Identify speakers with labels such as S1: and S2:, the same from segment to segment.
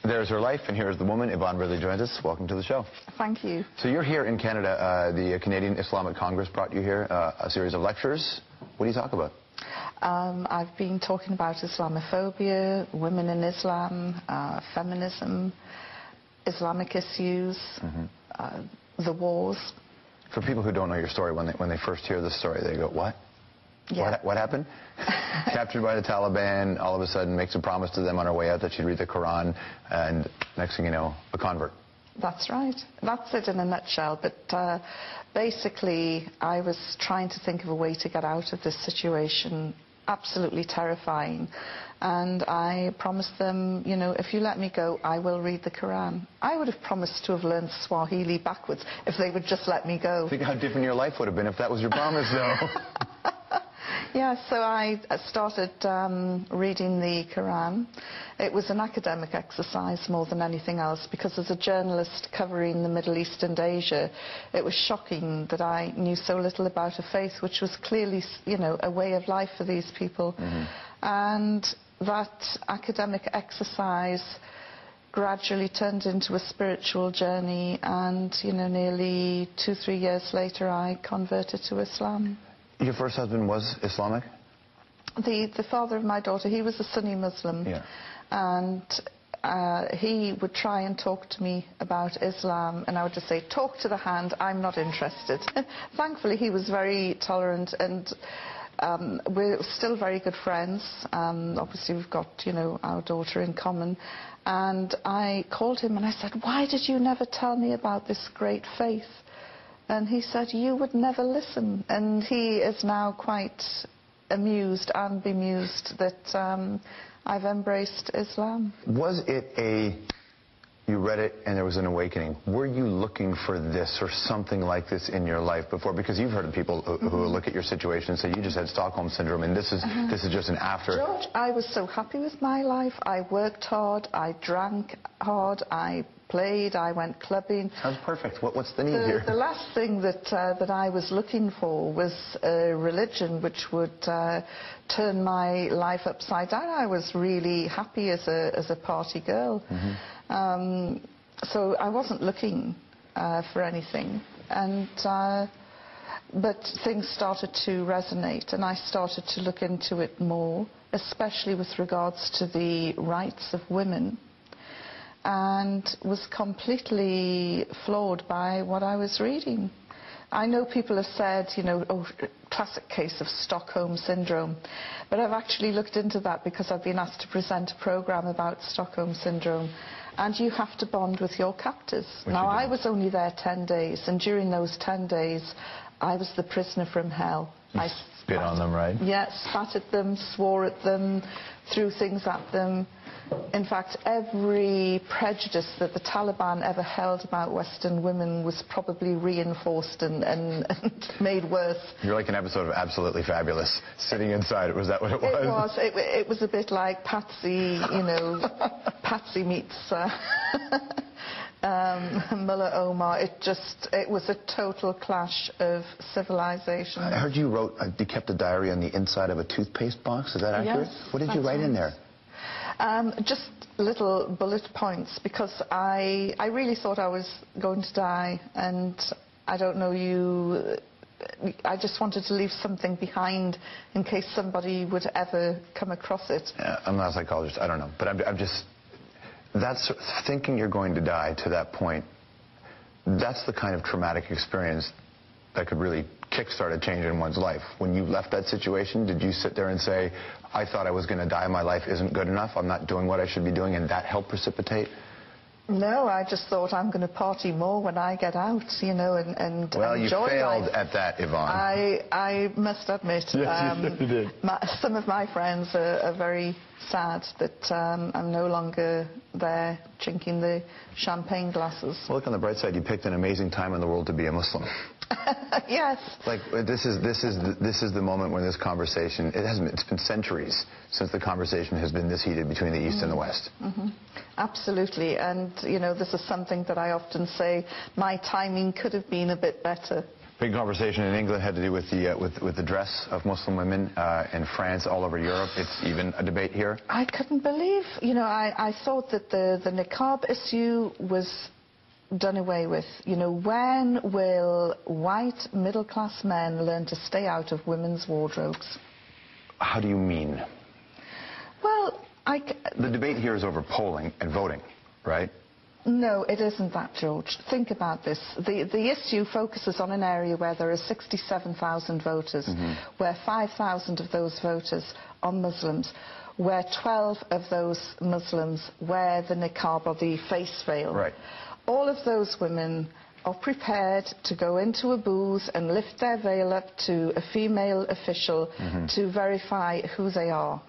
S1: There's her life, and here's the woman. Yvonne Ridley joins us. Welcome to the show.
S2: Thank you.
S1: So you're here in Canada. The Canadian Islamic Congress brought you here, a series of lectures. What do you talk about?
S2: I've been talking about Islamophobia, women in Islam, feminism, Islamic issues, the wars.
S1: For people who don't know your story, when they first hear the story, they go, what?
S2: Yeah.
S1: What happened? Captured by the Taliban, all of a sudden makes a promise to them on her way out that she'd read the Quran, and next thing you know, a convert.
S2: That's right. That's it in a nutshell. But basically, I was trying to think of a way to get out of this situation. Absolutely terrifying. And I promised them, you know, if you let me go, I will read the Quran. I would have promised to have learned Swahili backwards if they would just let me go.
S1: Think how different your life would have been if that was your promise, though.
S2: Yeah, so I started reading the Quran. It was an academic exercise more than anything else, because as a journalist covering the Middle East and Asia, it was shocking that I knew so little about a faith which was clearly, you know, a way of life for these people. And that academic exercise gradually turned into a spiritual journey, and, you know, nearly 2-3 years later, I converted to Islam.
S1: Your first husband was Islamic?
S2: The father of my daughter, he was a Sunni Muslim.
S1: Yeah.
S2: And he would try and talk to me about Islam, and I would just say, talk to the hand, I'm not interested. Thankfully, he was very tolerant, and we're still very good friends. Obviously, we've got, you know, our daughter in common. And I called him and I said, why did you never tell me about this great faith? And he said, you would never listen. And he is now quite amused and bemused that I've embraced Islam. Was it you read it and there was an awakening? Were you looking for this or something like this in your life before? Because you've heard of people who look at your situation and say, you just had Stockholm Syndrome, and this is just an after. George, I was so happy with my life. I worked hard, I drank hard, I played, I went clubbing.
S1: Sounds perfect. What's the need here?
S2: The last thing that I was looking for was a religion which would turn my life upside down. I was really happy as a party girl. So I wasn't looking for anything. But things started to resonate, and I started to look into it more, especially with regards to the rights of women, and was completely floored by what I was reading. I know people have said, you know, oh, classic case of Stockholm Syndrome, but I've actually looked into that because I've been asked to present a program about Stockholm Syndrome, and you have to bond with your captors. Now, I was only there 10 days, and during those 10 days, I was the prisoner from hell. I
S1: spit on them, right?
S2: Yeah, spat at them, swore at them, threw things at them. In fact, every prejudice that the Taliban ever held about Western women was probably reinforced and made worse. You're
S1: like an episode of Absolutely Fabulous, sitting inside it. Was that what it was?
S2: It was a bit like Patsy, you know, Patsy meets Mullah Omar. It was a total clash of civilization.
S1: I heard you kept a diary on the inside of a toothpaste box. Is that accurate?
S2: Yes.
S1: What did you write in there?
S2: Just little bullet points, because I really thought I was going to die, and I don't know I just wanted to leave something behind in case somebody would ever come across it.
S1: I'm not a psychologist, I don't know, but I'm just, that's thinking you're going to die to that point. That's the kind of traumatic experience that could really kickstart a change in one's life. When you left that situation, did you sit there and say, I thought I was going to die, my life isn't good enough, I'm not doing what I should be doing, and that helped precipitate?
S2: No, I just thought I'm going to party more when I get out, you know, and
S1: well,
S2: enjoy
S1: you failed
S2: life.
S1: at that, Yvonne.
S2: I must admit,
S1: yes, you did.
S2: Some of my friends are very sad that I'm no longer there drinking the champagne glasses.
S1: Well, look on the bright side, you picked an amazing time in the world to be a Muslim.
S2: Yes.
S1: Like, this is the moment when this conversation, it's been centuries since the conversation has been this heated between the East and the West.
S2: Absolutely, and you know, this is something that I often say, my timing could have been a bit better.
S1: Big conversation in England had to do with the dress of Muslim women. In France, all over Europe, it's even a debate here.
S2: I couldn't believe, you know, I thought that the niqab issue was done away with. You know, when will white middle-class men learn to stay out of women's wardrobes?
S1: How do you mean?
S2: Well,
S1: the debate here is over polling and voting, right?
S2: No, it isn't that, George. Think about this. The issue focuses on an area where there are 67,000 voters, where 5,000 of those voters are Muslims, where 12 of those Muslims wear the niqab or the face veil.
S1: Right.
S2: All of those women are prepared to go into a booth and lift their veil up to a female official to verify who they are.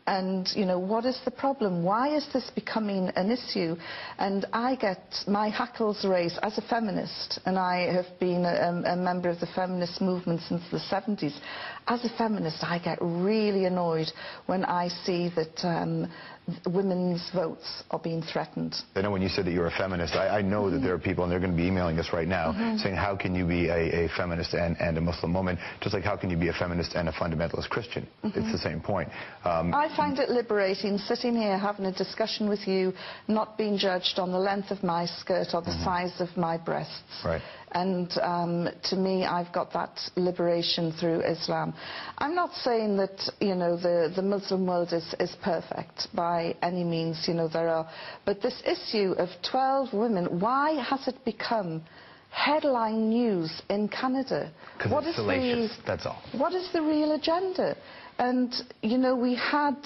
S2: And, you know, what is the problem? Why is this becoming an issue? And I get my hackles raised as a feminist, and I have been a member of the feminist movement since the 70s. As a feminist, I get really annoyed when I see that women's votes are being threatened.
S1: I know when you said that you're a feminist, I know that there are people, and they're going to be emailing us right now, saying how can you be a feminist and a Muslim woman, just like how can you be a feminist and a fundamentalist Christian? It's the same point.
S2: I find it liberating sitting here having a discussion with you, not being judged on the length of my skirt or the size of my breasts.
S1: Right.
S2: And to me, I've got that liberation through Islam. I'm not saying that, you know, the Muslim world is perfect by any means, you know, there are. But this issue of 12 women, why has it become headline news in Canada?
S1: Because it's salacious, that's all.
S2: What is the real agenda? And, you know, we had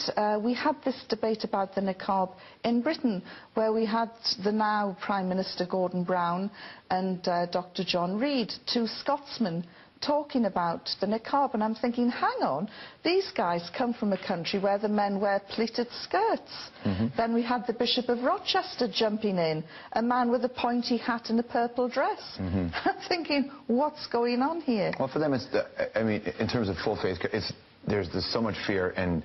S2: this debate about the niqab in Britain, where we had the now Prime Minister Gordon Brown and Dr. John Reid, two Scotsmen, talking about the niqab. And I'm thinking, hang on, these guys come from a country where the men wear pleated skirts. Then we had the Bishop of Rochester jumping in, a man with a pointy hat and a purple dress. I'm thinking, what's going on here?
S1: Well, for them, it's I mean, in terms of full face, there's so much fear and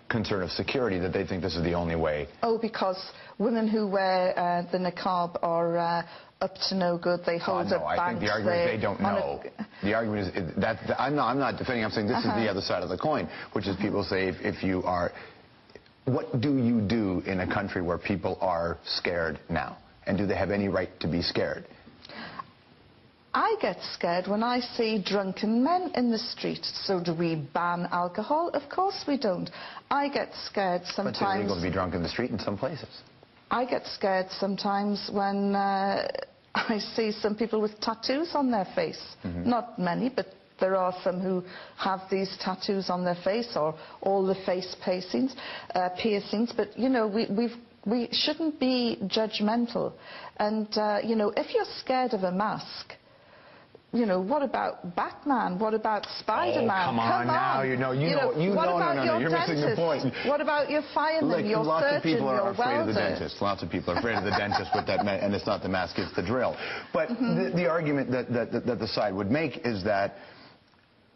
S1: concern of security that they think this is the only way.
S2: Oh, because women who wear the niqab are up to no good. They hold up banks.
S1: I think the argument is they don't know. The argument is that I'm not defending. I'm saying this is the other side of the coin, which is people say if you are, what do you do in a country where people are scared now, and do they have any right to be scared?
S2: I get scared when I see drunken men in the street. So do we ban alcohol? Of course we don't. I get scared sometimes.
S1: But it's illegal to be drunk in the street in some places.
S2: I get scared sometimes when I see some people with tattoos on their face. Not many, but there are some who have these tattoos on their face, or all the face piercings. But, you know, we shouldn't be judgmental. And, you know, if you're scared of a mask, you know, what about Batman? What about Spider-Man?
S1: Oh, come on now. No, you're missing the point.
S2: What about your fireman, your
S1: lots
S2: surgeon,
S1: of people are afraid
S2: welder?
S1: of the dentist. Lots of people are afraid of the dentist with that, and it's not the mask, it's the drill. But the argument that the side would make is that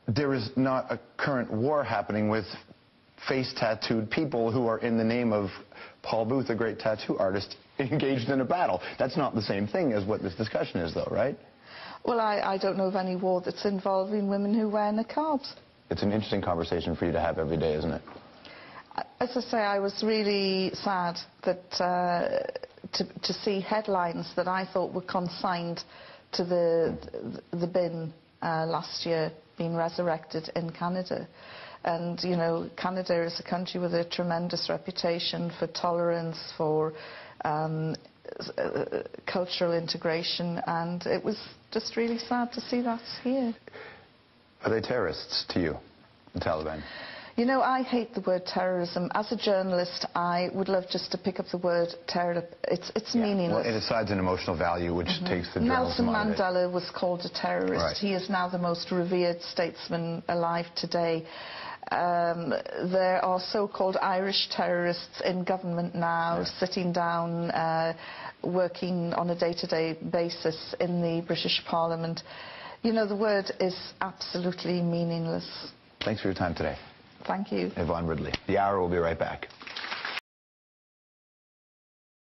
S1: there is not a current war happening with face-tattooed people who are, in the name of Paul Booth, a great tattoo artist, engaged in a battle. That's not the same thing as what this discussion is, though, right?
S2: Well, I don't know of any war that's involving women who wear niqabs.
S1: It's an interesting conversation for you to have every day, isn't it?
S2: As I say, I was really sad that to see headlines that I thought were consigned to the bin last year being resurrected in Canada. And, you know, Canada is a country with a tremendous reputation for tolerance, for cultural integration, and it was just really sad to see that here.
S1: Are they terrorists to you, the Taliban?
S2: You know, I hate the word terrorism. As a journalist, I would love just to pick up the word terror. It's meaningless.
S1: Well, it assigns an emotional value which takes the journalism
S2: Nelson
S1: out of it.
S2: Mandela was called a terrorist.
S1: Right.
S2: He is now the most revered statesman alive today. There are so-called Irish terrorists in government now, sitting down, working on a day-to-day basis in the British Parliament. You know, the word is absolutely meaningless.
S1: Thanks for your time today.
S2: Thank you.
S1: Yvonne Ridley. The Hour will be right back.